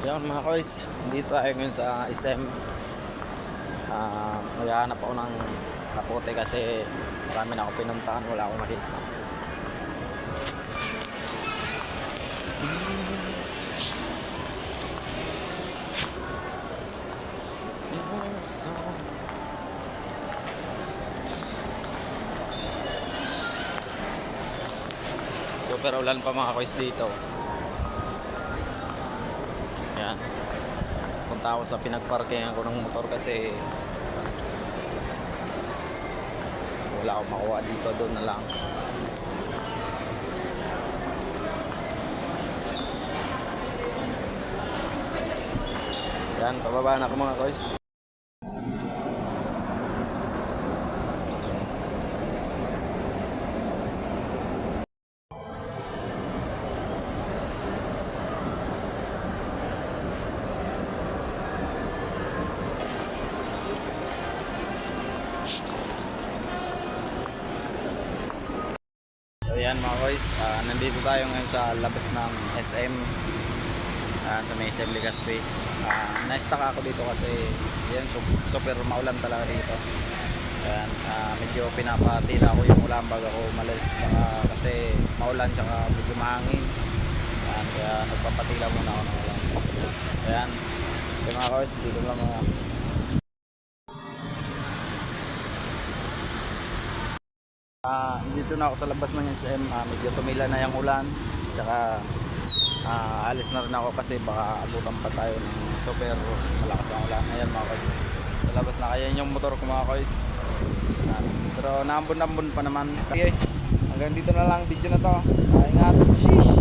Yan mga koys, dito tayo ngayon sa SM. Maghahanap ako ng kapote kasi marami na ako pinuntahan, wala akong makita. Super ulan pa mga koys dito. Yan. Punta ako sa pinagparkingan ko ng motor kasi wala akong makuha dito, doon na lang. Yan, pababa na ako mga koys. Ayan mga boys, nandito tayo ngayon sa labas ng SM, sa may SM Legazpi. Na-stuck ako dito kasi yan, super maulan talaga dito. Ayan, medyo pinapatila ko yung ulan bago ako umalis kasi maulan tsaka medyo mahangin. Ayan, kaya nagpapatila muna ako ng ulan. Ayan, okay mga boys, dito lang mga dito na ako sa labas ng SM. Medyo tumila na yung ulan, tsaka alis na rin ako kasi baka abutan pa tayo ng super malakas ang ulan. Ayan mga koys, sa labas na kaya yung motor ko mga koys. Pero naambon-ambon pa naman. Okay, hanggang dito na lang video na to. Ingat. Sheesh.